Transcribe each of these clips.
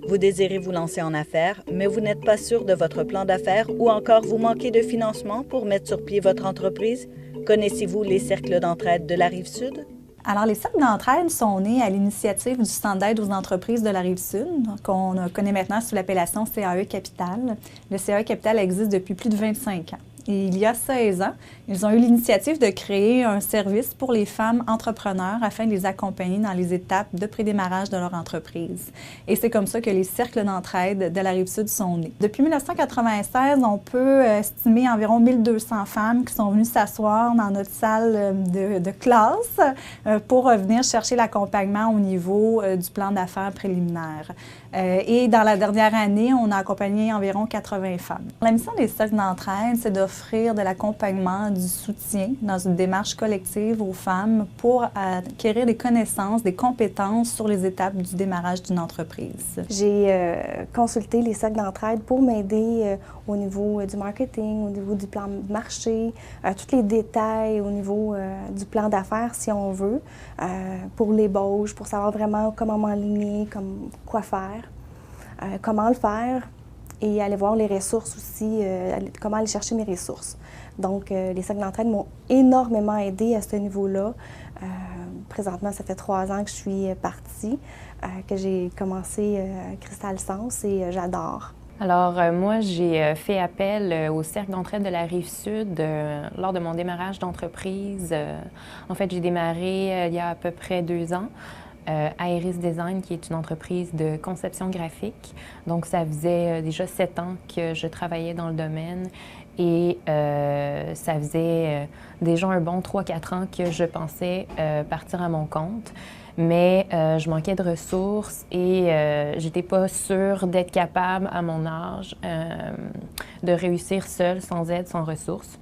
Vous désirez vous lancer en affaires, mais vous n'êtes pas sûr de votre plan d'affaires ou encore vous manquez de financement pour mettre sur pied votre entreprise? Connaissez-vous les cercles d'entraide de la Rive-Sud? Alors, les cercles d'entraide sont nés à l'initiative du Centre d'aide aux entreprises de la Rive-Sud, qu'on connaît maintenant sous l'appellation CAE Capital. Le CAE Capital existe depuis plus de 25 ans. Et il y a 16 ans, ils ont eu l'initiative de créer un service pour les femmes entrepreneurs afin de les accompagner dans les étapes de prédémarrage de leur entreprise. Et c'est comme ça que les cercles d'entraide de la Rive-Sud sont nés. Depuis 1996, on peut estimer environ 1200 femmes qui sont venues s'asseoir dans notre salle de classe pour venir chercher l'accompagnement au niveau du plan d'affaires préliminaire. Et dans la dernière année, on a accompagné environ 80 femmes. La mission des cercles d'entraide, c'est d'offrir de l'accompagnement, du soutien dans une démarche collective aux femmes pour acquérir des connaissances, des compétences sur les étapes du démarrage d'une entreprise. J'ai consulté les cercles d'entraide pour m'aider au niveau du marketing, au niveau du plan de marché, tous les détails au niveau du plan d'affaires, si on veut, pour l'ébauche, pour savoir vraiment comment m'aligner, quoi faire, comment le faire et aller voir les ressources aussi, comment aller chercher mes ressources. Donc, les cercles d'entraide m'ont énormément aidée à ce niveau-là. Présentement, ça fait 3 ans que je suis partie, que j'ai commencé Cristal Sens et j'adore. Alors, moi, j'ai fait appel au Cercle d'entraide de la Rive-Sud lors de mon démarrage d'entreprise. En fait, j'ai démarré il y a à peu près 2 ans. Aeris Design, qui est une entreprise de conception graphique. Donc, ça faisait déjà 7 ans que je travaillais dans le domaine et ça faisait déjà un bon 3-4 ans que je pensais partir à mon compte. Mais je manquais de ressources et j'étais pas sûre d'être capable, à mon âge, de réussir seule, sans aide, sans ressources.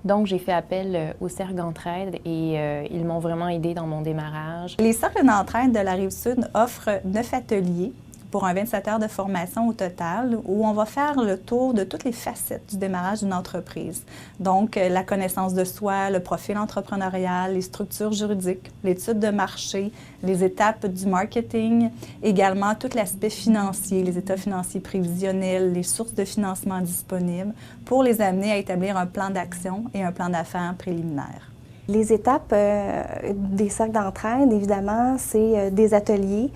Donc, j'ai fait appel au Cercle d'entraide et ils m'ont vraiment aidée dans mon démarrage. Les cercles d'entraide de la Rive-Sud offrent 9 ateliers pour un 27 heures de formation au total, où on va faire le tour de toutes les facettes du démarrage d'une entreprise. Donc, la connaissance de soi, le profil entrepreneurial, les structures juridiques, l'étude de marché, les étapes du marketing, également tout l'aspect financier, les états financiers prévisionnels, les sources de financement disponibles, pour les amener à établir un plan d'action et un plan d'affaires préliminaire. Les étapes des cercles d'entraide, évidemment, c'est des ateliers.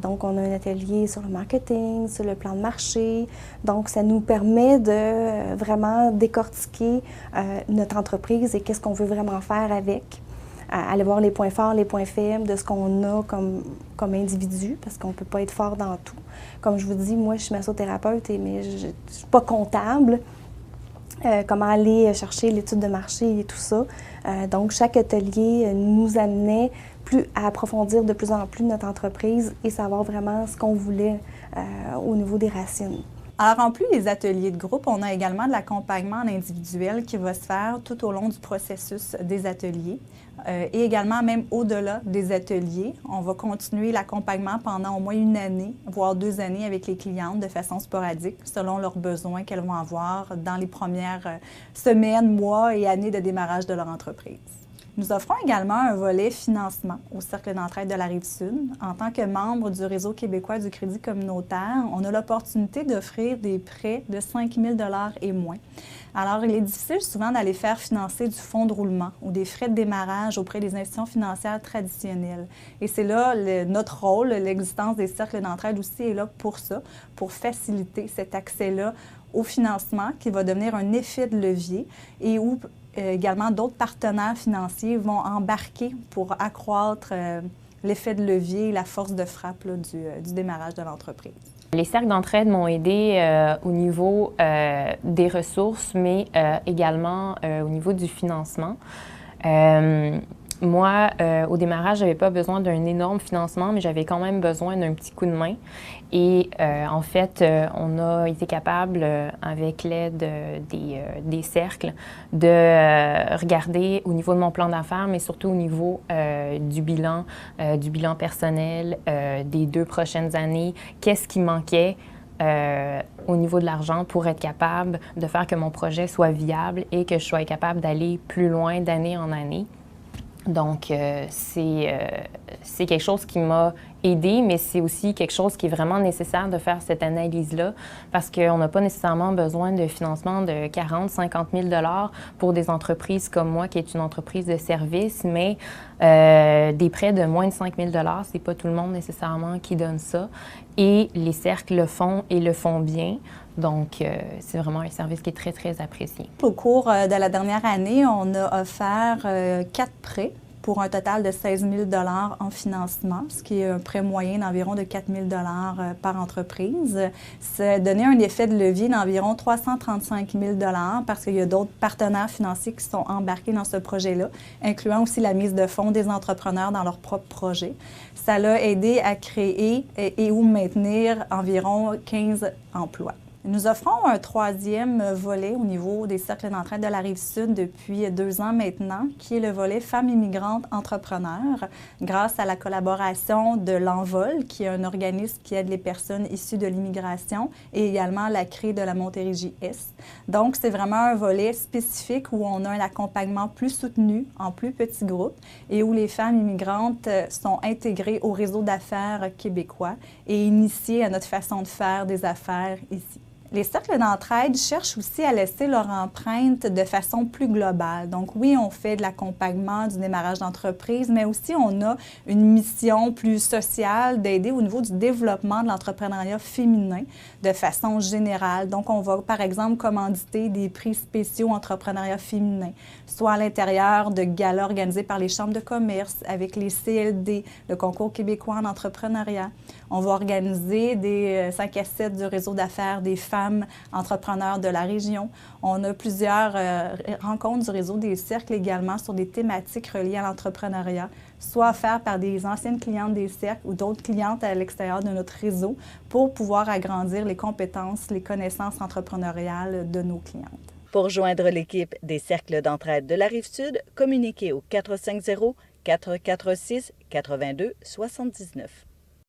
Donc, on a un atelier sur le marketing, sur le plan de marché. Donc, ça nous permet de vraiment décortiquer notre entreprise et qu'est-ce qu'on veut vraiment faire avec. Aller voir les points forts, les points faibles de ce qu'on a comme individu, parce qu'on ne peut pas être fort dans tout. Comme je vous dis, moi, je suis massothérapeute, mais je ne suis pas comptable. Comment aller chercher l'étude de marché et tout ça. Donc, chaque atelier nous amenait à approfondir de plus en plus notre entreprise et savoir vraiment ce qu'on voulait au niveau des racines. Alors, en plus des ateliers de groupe, on a également de l'accompagnement en individuel qui va se faire tout au long du processus des ateliers. Et également, même au-delà des ateliers, on va continuer l'accompagnement pendant au moins 1 année, voire 2 années avec les clientes de façon sporadique, selon leurs besoins qu'elles vont avoir dans les premières semaines, mois et années de démarrage de leur entreprise. Nous offrons également un volet financement au Cercle d'entraide de la Rive-Sud. En tant que membre du Réseau québécois du crédit communautaire, on a l'opportunité d'offrir des prêts de 5 000 $ et moins. Alors, il est difficile souvent d'aller faire financer du fonds de roulement ou des frais de démarrage auprès des institutions financières traditionnelles. Et c'est là notre rôle, l'existence des cercles d'entraide aussi est là pour ça, pour faciliter cet accès-là au financement qui va devenir un effet de levier et où également d'autres partenaires financiers vont embarquer pour accroître l'effet de levier et la force de frappe là, du démarrage de l'entreprise. Les cercles d'entraide m'ont aidée au niveau des ressources, mais également au niveau du financement. Moi, au démarrage, je n'avais pas besoin d'un énorme financement, mais j'avais quand même besoin d'un petit coup de main. Et en fait, on a été capable, avec l'aide des cercles, de regarder au niveau de mon plan d'affaires, mais surtout au niveau du bilan personnel des 2 prochaines années. Qu'est-ce qui manquait au niveau de l'argent pour être capable de faire que mon projet soit viable et que je sois capable d'aller plus loin d'année en année. Donc, c'est quelque chose qui m'a aidée, mais c'est aussi quelque chose qui est vraiment nécessaire de faire cette analyse-là parce qu'on n'a pas nécessairement besoin de financement de 40 50 000 $ pour des entreprises comme moi, qui est une entreprise de service, mais des prêts de moins de 5 000 $, c'est pas tout le monde nécessairement qui donne ça. Et les cercles le font et le font bien. Donc, c'est vraiment un service qui est très, très apprécié. Au cours de la dernière année, on a offert 4 prêts pour un total de 16 000 $ en financement, ce qui est un prêt moyen d'environ de 4 000 $ par entreprise. Ça a donné un effet de levier d'environ 335 000 $ parce qu'il y a d'autres partenaires financiers qui sont embarqués dans ce projet-là, incluant aussi la mise de fonds des entrepreneurs dans leur propre projet. Ça l'a aidé à créer et ou maintenir environ 15 emplois. Nous offrons un 3e volet au niveau des cercles d'entraide de la Rive-Sud depuis 2 ans maintenant, qui est le volet Femmes immigrantes entrepreneurs, grâce à la collaboration de l'Envol, qui est un organisme qui aide les personnes issues de l'immigration, et également la CRE de la Montérégie-Est. Donc, c'est vraiment un volet spécifique où on a un accompagnement plus soutenu, en plus petits groupes, et où les femmes immigrantes sont intégrées au réseau d'affaires québécois et initiées à notre façon de faire des affaires ici. Les cercles d'entraide cherchent aussi à laisser leur empreinte de façon plus globale. Donc oui, on fait de l'accompagnement, du démarrage d'entreprise, mais aussi on a une mission plus sociale d'aider au niveau du développement de l'entrepreneuriat féminin de façon générale. Donc on va par exemple commanditer des prix spéciaux entrepreneuriat féminin, soit à l'intérieur de galas organisés par les chambres de commerce avec les CLD, le Concours québécois en entrepreneuriat. On va organiser des 5 à 7 du réseau d'affaires des femmes entrepreneurs de la région. On a plusieurs rencontres du réseau des cercles également sur des thématiques reliées à l'entrepreneuriat, soit offertes par des anciennes clientes des cercles ou d'autres clientes à l'extérieur de notre réseau pour pouvoir agrandir les compétences, les connaissances entrepreneuriales de nos clientes. Pour joindre l'équipe des cercles d'entraide de la Rive-Sud, communiquez au 450 446 82 79.